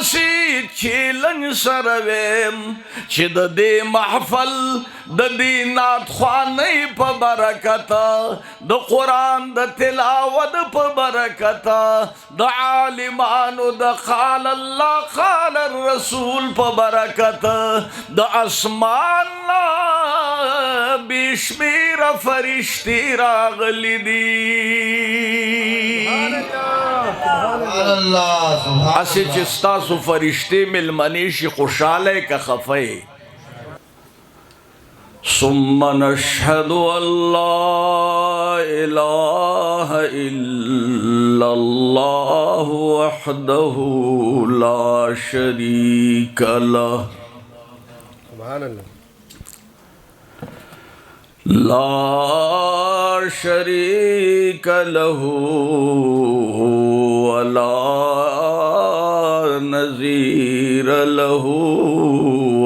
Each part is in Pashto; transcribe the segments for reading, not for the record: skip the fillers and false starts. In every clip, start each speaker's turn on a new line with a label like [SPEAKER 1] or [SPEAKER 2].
[SPEAKER 1] بسیط چیلنج سرویم چی د دې محفل د دې نعت خوانۍ په برکت د قرآن د تلاوت په برکت د عالمانو د قال الله قال الرسول په برکت د اسمان بشمیر فرشتي راغلي دي اسی چې ستاسو فرشتي ملمنې شي خوشاله که خفه ثم نشهد ان لا اله الا الله وحده لا شريك له سبحان الله لا شريك له ولا نظير له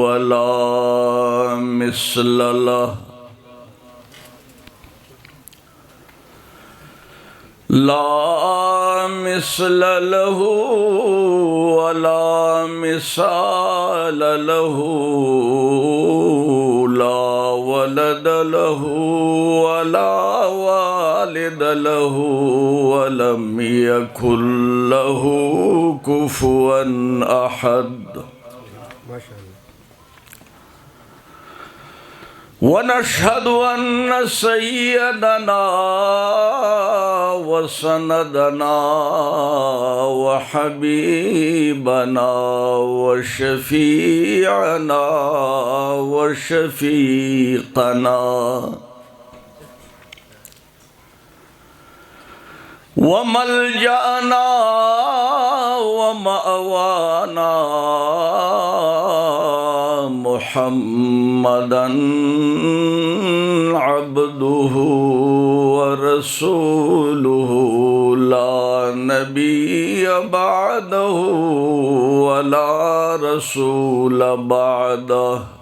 [SPEAKER 1] ولا مثل له لا مثل له ولا مثال له لا ولد له ولا والد له ولم يكن له كفوا أحد ونشهد أن سيدنا وسندنا وحبيبنا وشفيعنا وشفيقنا وملجأنا ومأوانا محمدا عبده ورسوله لا نبي بعده ولا رسول بعده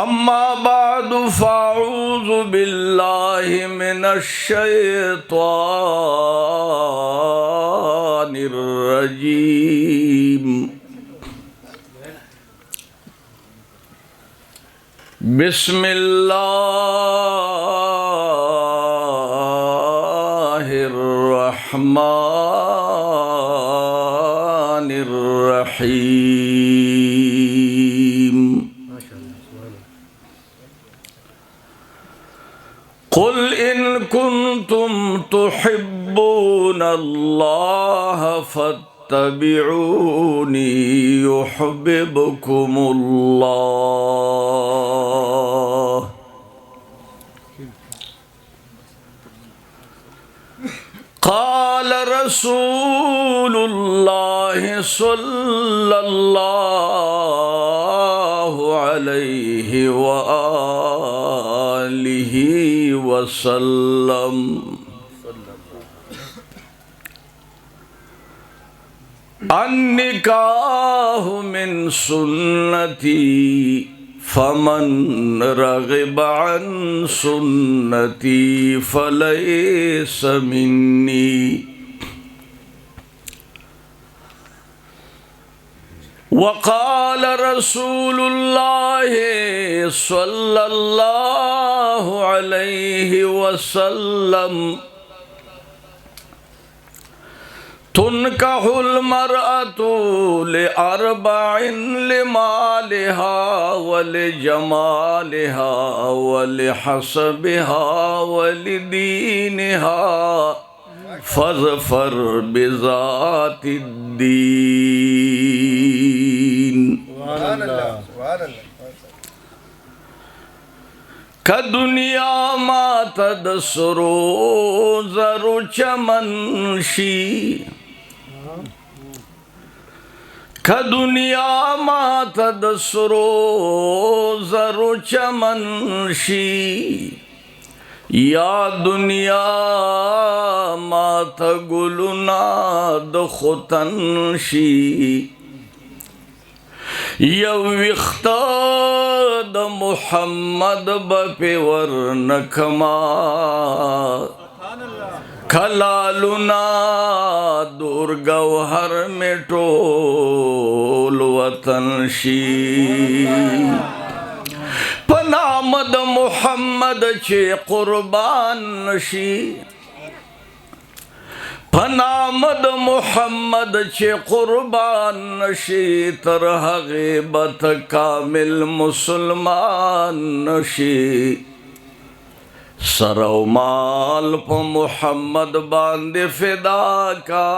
[SPEAKER 1] أما بعد فأعوذ بالله من الشيطان الرجيم بسم الله الرحمن الرحيم قل إن كنتم تحبون الله فاتبعوني يحببكم الله قال رسول الله صلى الله عليه وآله وسلم النکاح من سنتی فمن رغب عن سنتی فلیس منی وقال رسول الله صلى الله عليه وسلم تنكح المرأة لأربع لمالها ولجمالها ولحسبها ولدينها فاظفر بذات الدين كدنيا ما تدسرو زرو چمنشي كدنيا ما تدسرو زرو چمنشي یا دنیا ما تگلنا دختن شي یو وخت د محمد بپی ورنکما کلالنا دور گوهر میں ټول وطن شي پنامد محمد چې قربان نشي پنامد محمد چې قربان نشي تر هغې به ته کامل مسلمان نشي سر و مال په محمد باندې فدا کا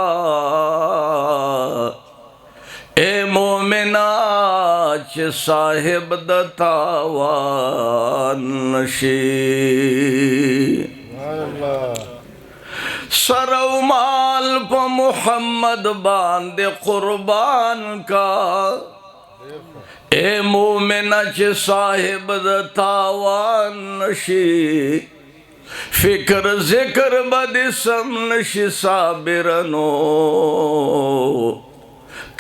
[SPEAKER 1] اے مومنا چې صاحب د تاوان نشي سر و مال په محمد باندې قربان کا اے مومنا چې صاحب د تاوان نشي فکر ذکر بد سم نشي صابرنو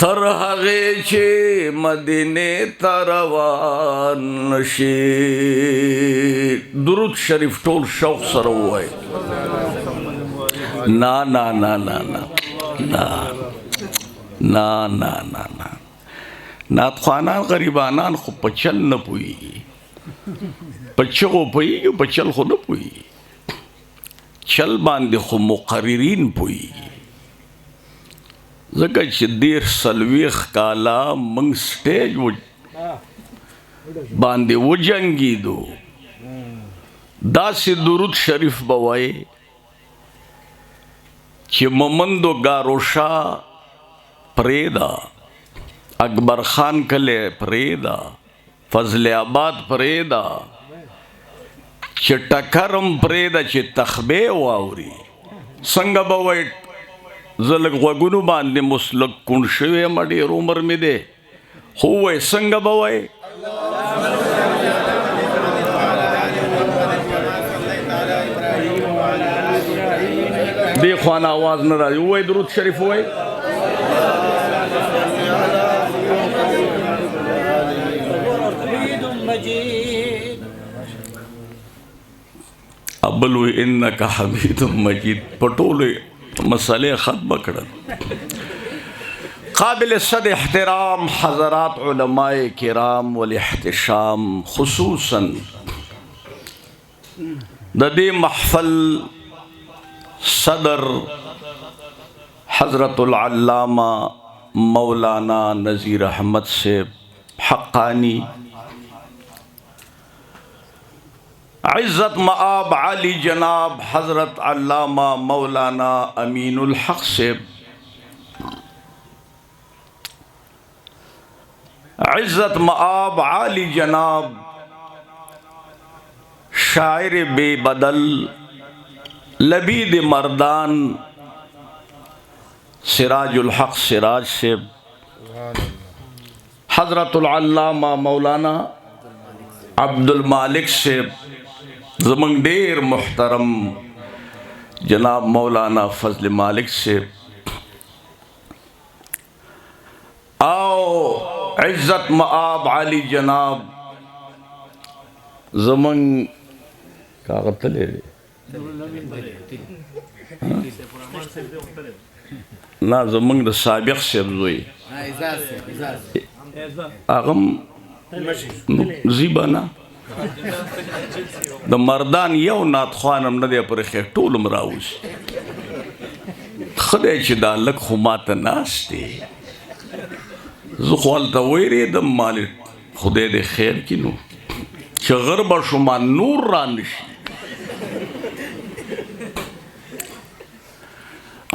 [SPEAKER 1] تر هغې چې مدینې ته روان نشي درود شریف ټول شوق سره ووایي نا نا نا نا نا نا نا نا نا نا ناتخوانان غریبانان خو په چل نه پوهېږي په چغو پوهېږي په چل خو نه پوهېږي چل باندې خو مقررین پوهېږي ځکه چې 40 کاله موږ سټیج باندې وجنګېدو داسې درود شریف به وایي چې مومندو گاروشا پریدا اکبر خان کلے پریدا فضل آباد پریدا چې ټکرم پریدا چې تخبه واوري څنګه به وای زلک غوګونو باندې مسلک کون شوی مړی عمر می ده خو وای څنګه به وای دی خوان आवाज نه راځي وای درود شریف وای ابلو انک حمید مجید پټولې مسئلے ختم کړل قابل صد احترام حضرات علماء کرام والاحتشام خصوصا د دې محفل صدر حضرت العلامہ مولانا نذیر احمد سے حقانی عزت مآب عالی جناب حضرت علامہ مولانا امین الحق سے عزت مآب عالی جناب شاعر بے بدل لبید مردان سراج الحق سراج سے حضرت العلامہ مولانا عبد المالک سے زمنگ دیر محترم جناب مولانا فضل مالک سے آؤ عزت مآب علی جناب زمنگ کاغذ لے رہے نا زمنگ دا سابق سے ابزوئی آغم زیبانا د مردان یو ناتخوانم نه دی پرې خې ټولم راوځي خدای چې دا لږ خو ماته ناست دی زه خو هلته ویرېدم مالې خدای دې خیر کړي نو چې غر به شما نور را نشي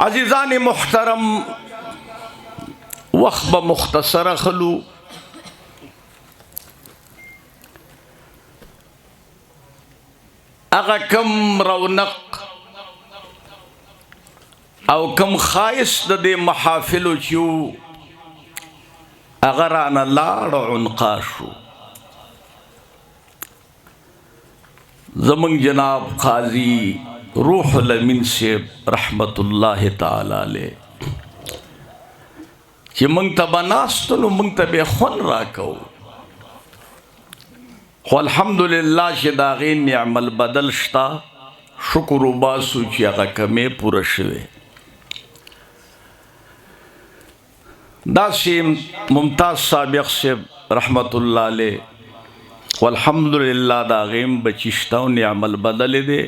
[SPEAKER 1] عزیزان محترم وخت به مختصره خلو اغا کم رونق او کم خائص د دې محافلو چیو اغا رانا لاړ عنقا شو زمنگ جناب قاضی روح الامین سے رحمت اللہ تعالی علیہ چې منگ تا بناستلو منگ تا بے خون راکو خو الحمدللہ چې دا غي نعم البدل شتا شکر وباسو چې هغه کمې پوره شوې. داسې ممتاز سابق صاحب رحمت الله علیه والحمدلله د هغې هم بچي شته او نعم البدل دی.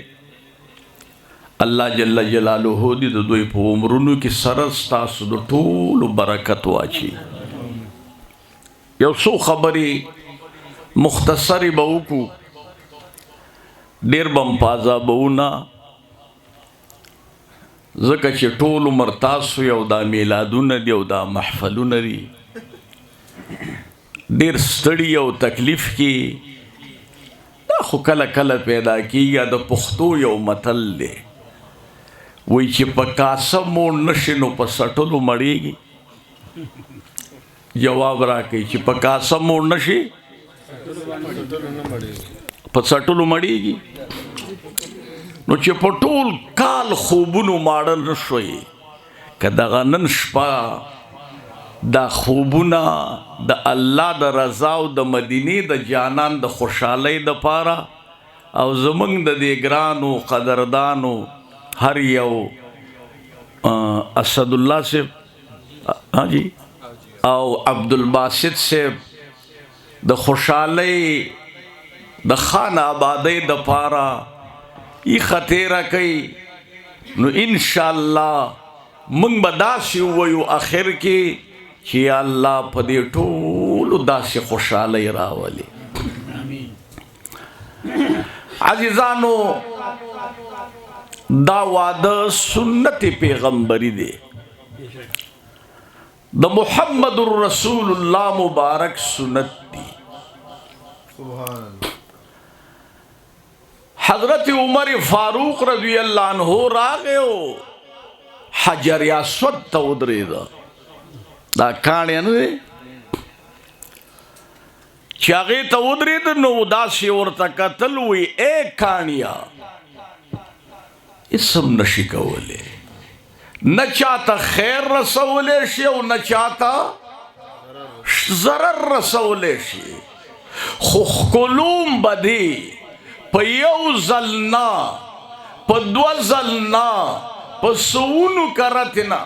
[SPEAKER 1] الله جل جلاله دې د دوی په عمرونو کې سره ستاسو د ټولو برکت واچي. یو څو خبرې مختصرې به وکړو، ډېر به م په عذابونه، ځکه چې ټول عمر تاسو یو دا میلادونه دي او دا محفلونه دي، ډېر ستړي او تکلیف کې دا خو کله کله پیدا کېږي. د پښتو یو متل دی، وایي چې په کاسه موړ نشي نو په سټلو مړېږي. جواب راکوي چې په کاسه موړ نشي په سټلو مړېږي. نو چې په ټول کال خوبونو ماړه نه شوي، که دغه نن شپه دا خوبونه د الله د رضا او د مدینې د جانان د خوشحالۍ دپاره او زمونږ د دې ګرانو قدردانو هر یو اسد الله صاحب جی او عبدالباسط صاحب د خوشحالۍ د خان آبادۍ دپاره ای خطیره کوي. نو انشاءالله منگ به داسې ووایو اخر کې چې یا الله په دې ټولو داسې خوشحالۍ راولي. عزیزانو، دا واده سنت پیغمبری دی، د محمد رسول الله مبارک سنت دی. حضرت عمر فاروق رضی اللہ عنہ راغے ہو حجر اسود ته ودرېده. دا کاڼی نه دی چې هغې ته ودرېده نو داسې ورته کتل، وی ای کاڼیا هېڅ هم نشي کولی، نه چاته خیر رسولی شي او نه چاته ضرر رسولی شي، خو ښکلوم به دی په یو ځل نه، په دوه ځل نه، په سوونو کرتې نه،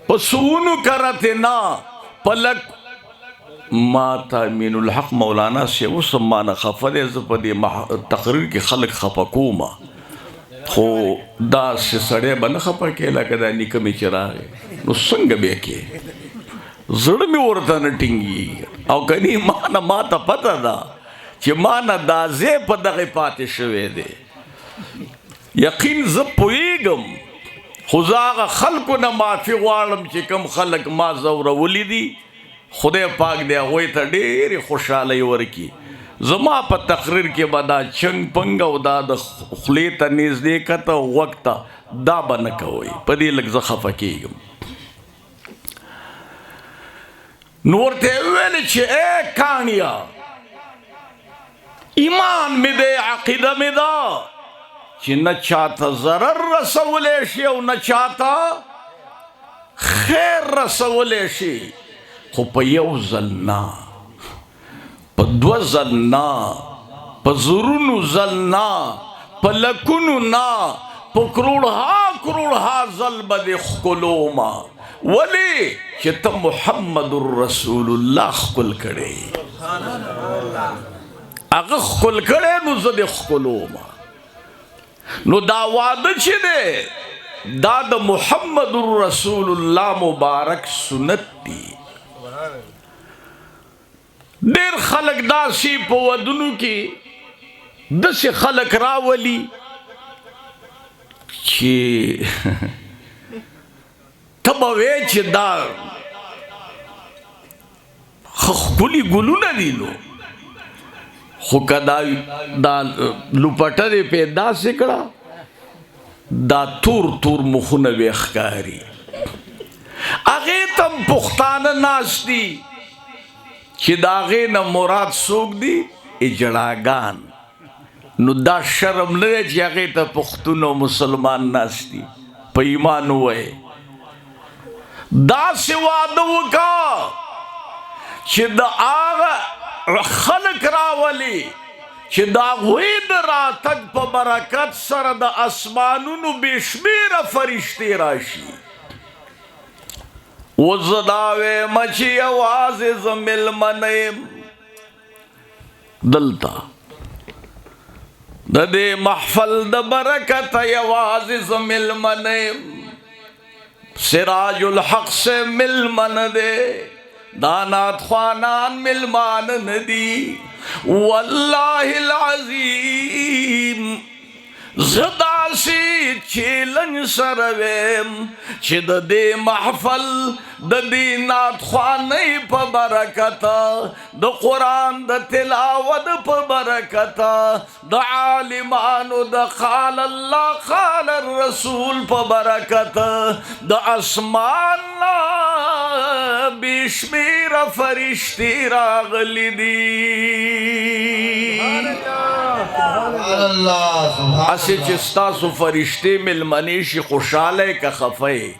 [SPEAKER 1] په سوونو کرتې نه، په لک ما ته امین الحق مولانا صاحب اوس هم مانه خفه دی. زه په دې تقریر کې خلک خفه کوم، خو داسې سړی به نه خفه کې لکه دا نیکه مې چې راغی نو څنګه به کې زړه مې ورته نه ټینګېږي. او کني ما ته پته ده چې ما نه دا ځای په دغې پاتې شوی دی. یقین زه پوهېږم، خو زه هغه خلکو نه معافي غواړم چې کوم خلک ما ځورولي دي. خدای پاک دی هغوی ته ډېرې خوشحالۍ ورکړي. زما په تقریر کې به دا چنګ پنګ او دا د خولې ته نږدې کته غوږ ته دا به نه کوئ، په دې لږ زه خفه کېږم. نو ورته یې وویلې چې ای کاڼیا، ایمان می دے، عقیده می دا چې نه چاته ضرر رسولی شي او نه چاته خیر رسولی شي، خو په یو ځل نه، په دوه ځل نه، په زرونو ځل نه، په لکونو نه، په کروڑها کروڑها ځل به دې ښکلومه. ولې چې ته محمد رسول الله ښکل کړی، هغه ښکل کړی، نو زه دې ښکلوم. نو دا واده چې دی دا د محمد رسول الله مبارک سنت دی. ډېر خلک داسې په ودونو کې داسې خلک راولي چې ته به وایې چې دا ښکلي ګلونه دي، نو خو که دا لوپټه دې پیدا سې کړه دا تور تور مخونه به ښکاري. هغې ته هم پښتانه ناست دي چې د هغې نه مراد څوک دي؟ اجړاګان. نو دا شرم نه دی چې هغې ته پښتون او مسلمان ناست دي. په ایمان ووایې داسې واده وکړه چې د هغه خلق راولي چې دا غوی د راتګ په برکت سره د اسمانونو بېشمېره فرشتې راشي. اوس زه دا ویم چې یوازې زه مېلمنه یم دلته د دې محفل د برکته یوازې زه مېلمنه یم. سراج الحق سے مېلمنه دی، دا نعت خوانان مېلمانه نه دي. والله العظیم زه داسې چیلنج سره ویم چې د دې محفل د دې نعت خوانۍ په برکته، د قرآن د تلاوت په برکته، د عالمانو د قال الله قال الرسول په برکته، د اسمان نه بېشمېره فرشتې راغلي دي. اسې چې ستاسو فرشتې مېلمنې شي خوشحاله که خفه یې؟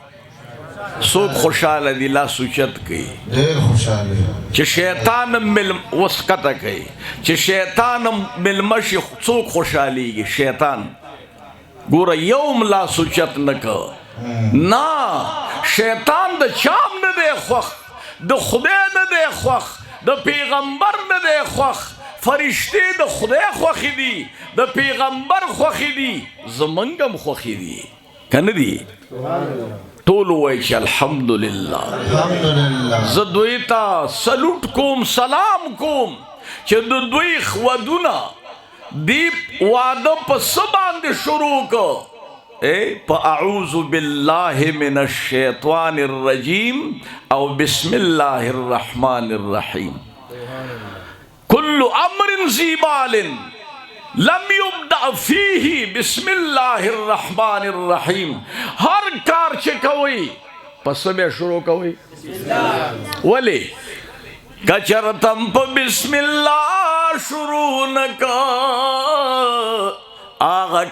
[SPEAKER 1] څوک خوشحاله دي؟ لاس اوچت کوي.
[SPEAKER 2] ډېر خوشحاله
[SPEAKER 1] چې شیطان هم اوس ښکته کوي چې شیطان هم مېلمه شي څوک خوشحالېږي؟ شیطان ګوره یو هم لاس اوچت نه کوه. نه، شیطان د چام نه دی خوښ، د خدای نه دی خوښ، د پیغمبر نه دی خوښ. فرشتې د خدای خوښې دي، د پیغمبر خوښې دي، زمونږ هم خوښې دي که نه دي؟ ټول ووایي چې الحمدلله. زه دوی ته سلوټ کوم، سلام کوم چې د دوی ودونه دی واده په څه باندې شروع کړ؟ په اعوذ بالله من الشیطان الرجیم او بسم الله الرحمن الرحیم. كل امر ذي بال لم يبدأ فيه بسم الله الرحمن الرحیم. هر کار چې کوي پس بیا شروع کوي ولی کچرتم په بسم الله شروع نکا آغا